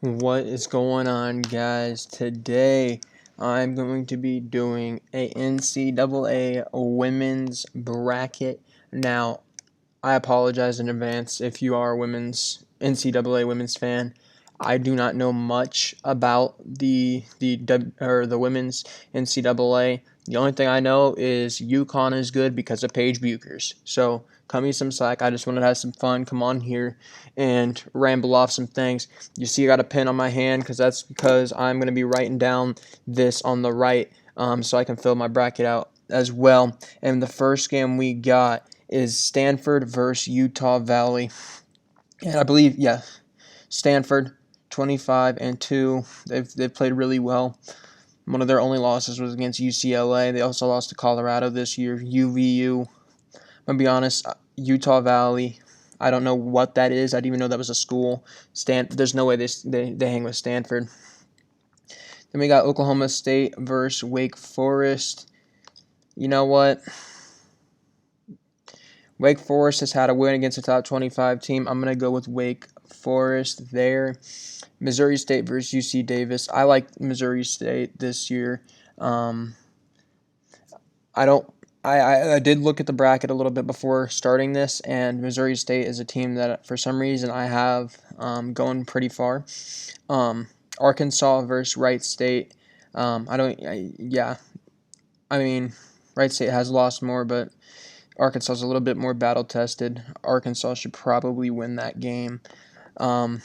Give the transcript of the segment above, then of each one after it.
What is going on, guys? Today I'm going to be doing a NCAA women's bracket. Now, I apologize in advance if you are a women's NCAA women's fan. I do not know much about the women's NCAA. The only thing I know is UConn is good because of Paige Bueckers. So cut me some slack. I just wanted to have some fun. Come on here and ramble off some things. You see, I got a pen on my hand because I'm going to be writing down this on the right, so I can fill my bracket out as well. And the first game we got is Stanford versus Utah Valley. And I believe, Stanford 25-2. They've played really well. One of their only losses was against UCLA. They also lost to Colorado this year. UVU. I'm gonna be honest, Utah Valley. I don't know what that is. I didn't even know that was a school. There's no way they hang with Stanford. Then we got Oklahoma State versus Wake Forest. You know what? Wake Forest has had a win against a top 25 team. I'm going to go with Wake Forest there. Missouri State versus UC Davis. I like Missouri State this year. I did look at the bracket a little bit before starting this, and Missouri State is a team that for some reason I have going pretty far. Arkansas versus Wright State. Wright State has lost more, but Arkansas is a little bit more battle-tested. Arkansas should probably win that game. Then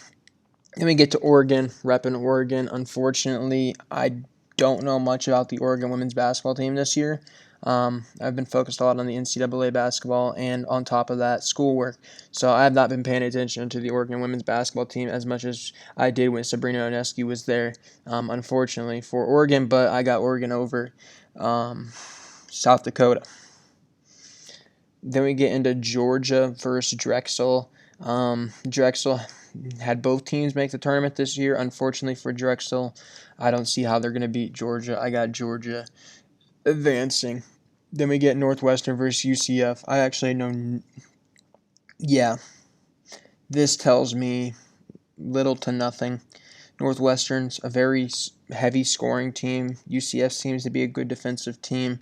we get to Oregon, repping Oregon. Unfortunately, I don't know much about the Oregon women's basketball team this year. I've been focused a lot on the NCAA basketball and on top of that, schoolwork. So I have not been paying attention to the Oregon women's basketball team as much as I did when Sabrina Ionescu was there, unfortunately, for Oregon. But I got Oregon over South Dakota. Then we get into Georgia versus Drexel. Drexel had both teams make the tournament this year. Unfortunately for Drexel, I don't see how they're going to beat Georgia. I got Georgia advancing. Then we get Northwestern versus UCF. I actually know. Yeah, this tells me little to nothing. Northwestern's a very heavy scoring team. UCF seems to be a good defensive team.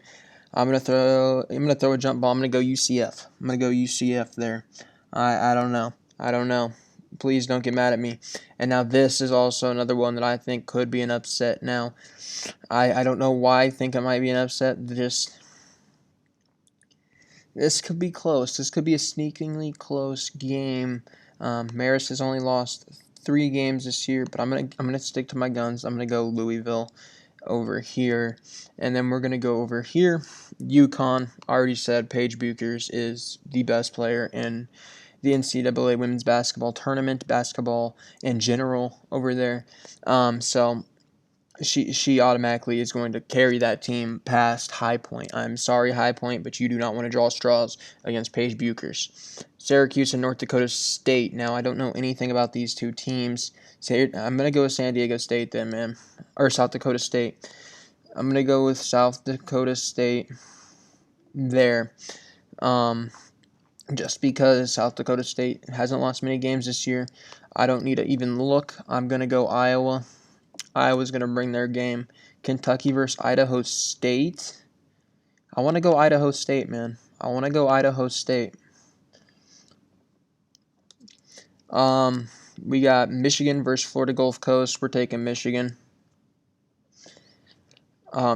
I'm gonna throw a jump ball. I'm gonna go UCF. I'm gonna go UCF there. I don't know. Please don't get mad at me. And now this is also another one that I think could be an upset. Now, I don't know why I think it might be an upset. This could be close. This could be a sneakingly close game. Marist has only lost 3 games this year, but I'm gonna stick to my guns. I'm gonna go Louisville over here, and then we're gonna go over here. UConn, already said Paige Bueckers is the best player in the NCAA women's basketball tournament, basketball in general over there. So she automatically is going to carry that team past High Point. I'm sorry, High Point, but you do not want to draw straws against Paige Bueckers. Syracuse and North Dakota State. Now, I don't know anything about these two teams. I'm going to go with San Diego State then, man. Or South Dakota State. I'm going to go with South Dakota State there. Just because South Dakota State hasn't lost many games this year. I don't need to even look. I'm going to go Iowa. Iowa's going to bring their game. Kentucky versus Idaho State. I want to go Idaho State, man. I want to go Idaho State. We got Michigan versus Florida Gulf Coast. We're taking Michigan.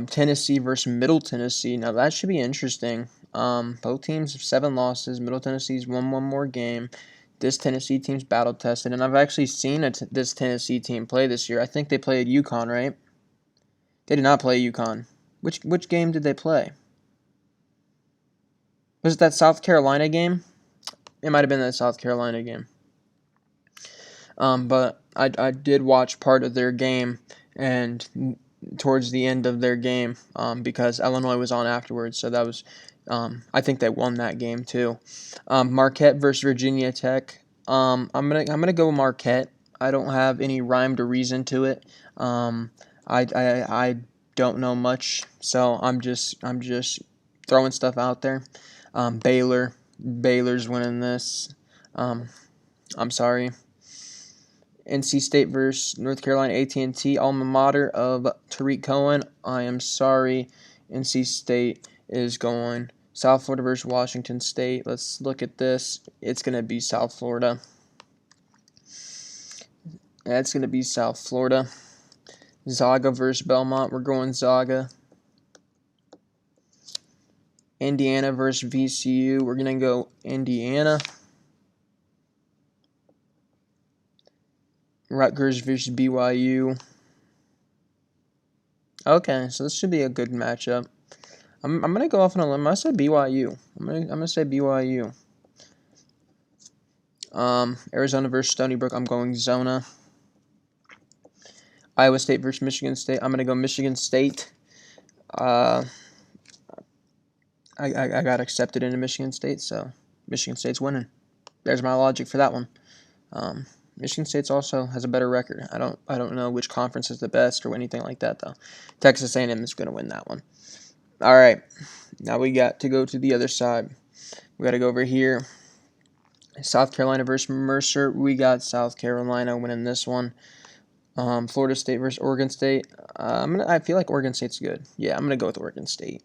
Tennessee versus Middle Tennessee. Now, that should be interesting. Both teams have 7 losses. Middle Tennessee's won one more game. This Tennessee team's battle-tested, and I've actually seen this Tennessee team play this year. I think they played UConn, right? They did not play UConn. Which game did they play? Was it that South Carolina game? It might have been that South Carolina game. But I did watch part of their game, and towards the end of their game, because Illinois was on afterwards, so that was... I think they won that game too. Marquette versus Virginia Tech. I'm gonna go Marquette. I don't have any rhyme or reason to it. I don't know much, so I'm just throwing stuff out there. Baylor's winning this. I'm sorry. NC State versus North Carolina A&T, alma mater of Tariq Cohen. I am sorry, NC State is going. South Florida versus Washington State. Let's look at this. It's going to be South Florida. That's going to be South Florida. Zaga versus Belmont. We're going Zaga. Indiana versus VCU. We're going to go Indiana. Rutgers versus BYU. Okay, so this should be a good matchup. I'm going to go off on a limb. I say BYU. I'm gonna say BYU. Arizona versus Stony Brook. I'm going Zona. Iowa State versus Michigan State. I'm going to go Michigan State. I got accepted into Michigan State, so Michigan State's winning. There's my logic for that one. Michigan State's also has a better record. I don't know which conference is the best or anything like that though. Texas A&M is going to win that one. All right, now we got to go to the other side. We got to go over here. South Carolina versus Mercer. We got South Carolina winning this one. Florida State versus Oregon State. I feel like Oregon State's good. Yeah, I'm gonna go with Oregon State.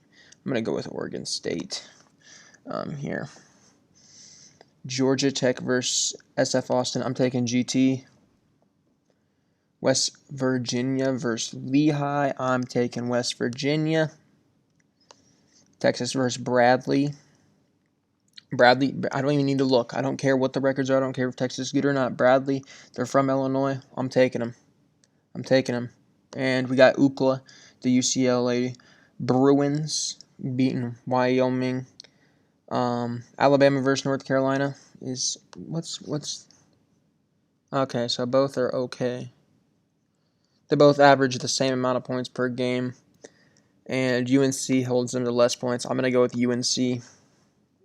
Here. Georgia Tech versus SF Austin. I'm taking GT. West Virginia versus Lehigh. I'm taking West Virginia. Texas versus Bradley. Bradley, I don't even need to look. I don't care what the records are. I don't care if Texas is good or not. Bradley, they're from Illinois. I'm taking them. And we got UCLA, the UCLA Bruins, beating Wyoming. Alabama versus North Carolina is what's okay. So both are okay. They both average the same amount of points per game, and UNC holds them to less points. I'm gonna go with UNC.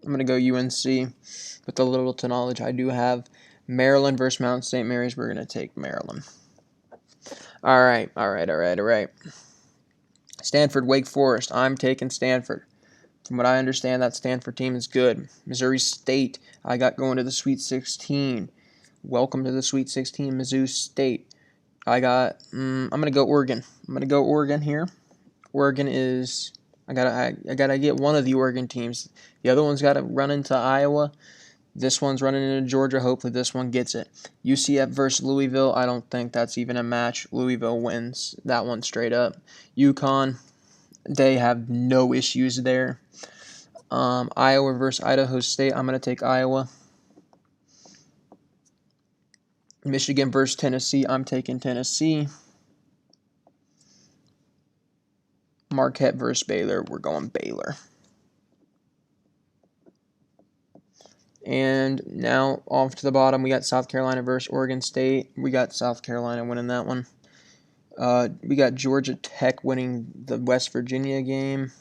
With the little to knowledge I do have. Maryland versus Mount St. Mary's. We're gonna take Maryland. All right. Stanford, Wake Forest. I'm taking Stanford. From what I understand, that Stanford team is good. Missouri State, I got going to the Sweet 16. Welcome to the Sweet 16, Mizzou State. I'm going to go Oregon. Here. Oregon is, I gotta get one of the Oregon teams. The other one's got to run into Iowa. This one's running into Georgia. Hopefully this one gets it. UCF versus Louisville. I don't think that's even a match. Louisville wins that one straight up. UConn, they have no issues there. Iowa versus Idaho State. I'm going to take Iowa. Michigan versus Tennessee. I'm taking Tennessee. Marquette versus Baylor. We're going Baylor. And now off to the bottom, we got South Carolina versus Oregon State. We got South Carolina winning that one. We got Georgia Tech winning the West Virginia game.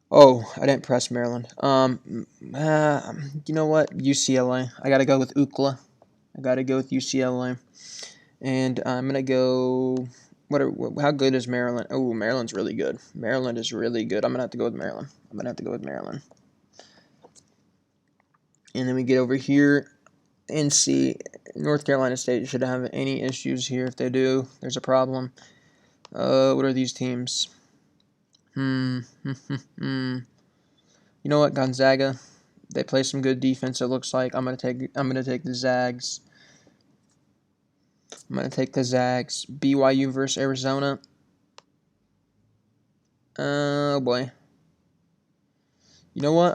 Oh, I didn't press Maryland. You know what? UCLA. I got to go with UCLA. UCLA. And I'm going to go... How good is Maryland? Oh, Maryland's really good. Maryland is really good. I'm going to have to go with Maryland. And then we get over here and see North Carolina State shouldn't have any issues here. If they do, there's a problem. What are these teams? You know what? Gonzaga. They play some good defense, it looks like. I'm gonna take the Zags. BYU versus Arizona. Oh boy. You know what?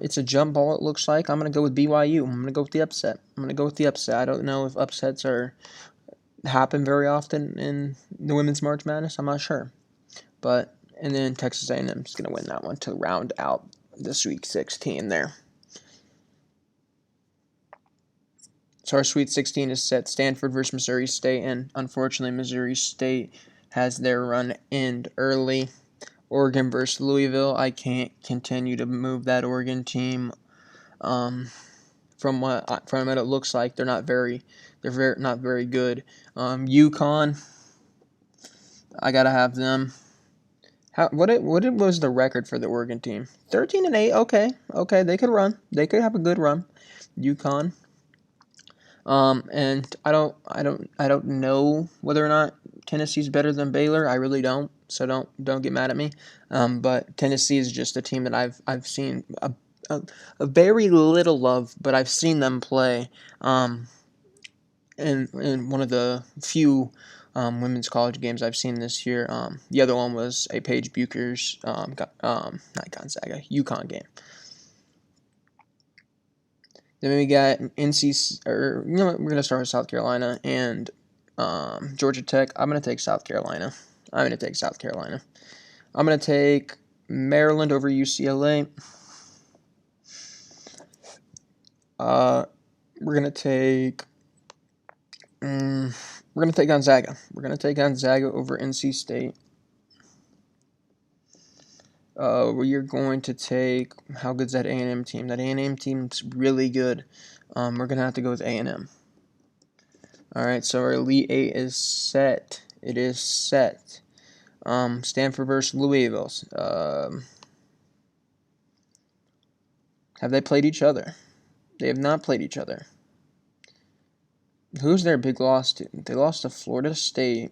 It's a jump ball, it looks like. I'm gonna go with BYU. I'm gonna go with the upset. I don't know if upsets happen very often in the Women's March Madness. I'm not sure. And then Texas A&M is gonna win that one to round out the Sweet 16 there. So our Sweet 16 is set. Stanford versus Missouri State, and unfortunately Missouri State has their run end early. Oregon versus Louisville. I can't continue to move that Oregon team. From what it looks like, they're not very good. UConn. I gotta have them. What was the record for the Oregon team? 13-8. Okay, they could run. They could have a good run. UConn. And I don't know whether or not Tennessee's better than Baylor. I really don't. So don't get mad at me. But Tennessee is just a team that I've seen a, a very little of, but I've seen them play. In one of the few women's college games I've seen this year. The other one was a Paige Bueckers, not Gonzaga, UConn game. Then we got we're gonna start with South Carolina and Georgia Tech. I'm gonna take South Carolina. I'm gonna take Maryland over UCLA. We're gonna take Gonzaga. We're gonna take Gonzaga over NC State. We're going to take, how good's that A&M team? That A&M team's really good. We're going to have to go with A&M. All right, so our Elite Eight is set. It is set. Stanford versus Louisville. Have they played each other? They have not played each other. Who's their big loss to? They lost to Florida State,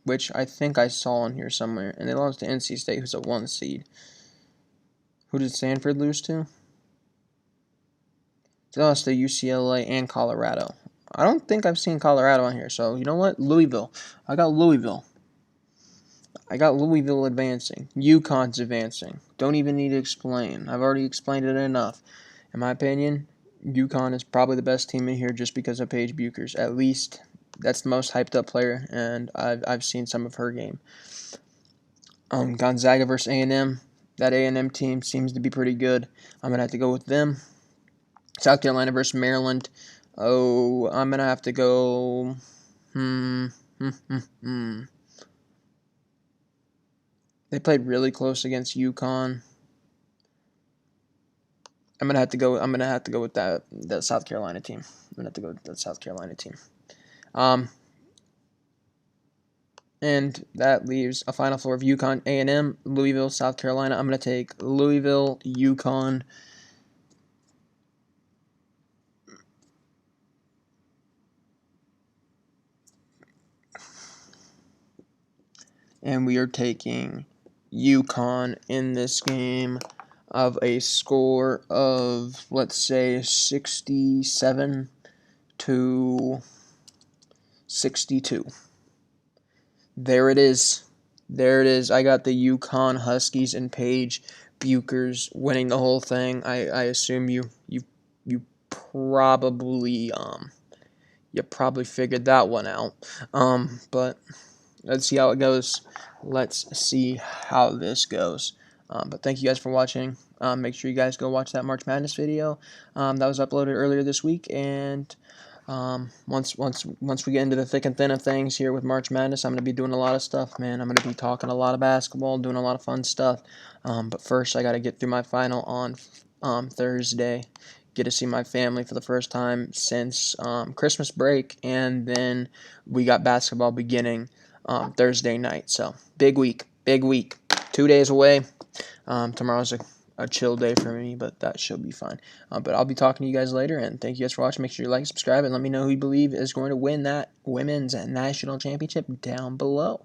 which I think I saw on here somewhere, and they lost to NC State, who's a 1 seed. Who did Stanford lose to? They lost to UCLA and Colorado. I don't think I've seen Colorado on here, so you know what? Louisville. I got Louisville advancing. UConn's advancing. Don't even need to explain. I've already explained it enough. In my opinion, UConn is probably the best team in here just because of Paige Bueckers. At least that's the most hyped up player, and I've seen some of her game. Gonzaga versus A&M. That A&M team seems to be pretty good. I'm going to have to go with them. South Carolina versus Maryland. Oh, I'm going to have to go... They played really close against UConn. I'm gonna have to go with that South Carolina team. And that leaves a Final Four of UConn, A&M, Louisville, South Carolina. I'm gonna take Louisville, UConn. And we are taking UConn in this game of a score of, let's say, 67 to 62. There it is. I got the UConn Huskies and Paige Bueckers winning the whole thing. I assume you probably figured that one out. But let's see how it goes. Let's see how this goes. But thank you guys for watching. Make sure you guys go watch that March Madness video that was uploaded earlier this week. And once we get into the thick and thin of things here with March Madness, I'm going to be doing a lot of stuff, man. I'm going to be talking a lot of basketball, doing a lot of fun stuff. But first, I got to get through my final on Thursday. Get to see my family for the first time since Christmas break, and then we got basketball beginning Thursday night. So big week. 2 days away. Tomorrow's a chill day for me, but that should be fine. But I'll be talking to you guys later, and thank you guys for watching. Make sure you like, subscribe, and let me know who you believe is going to win that women's national championship down below.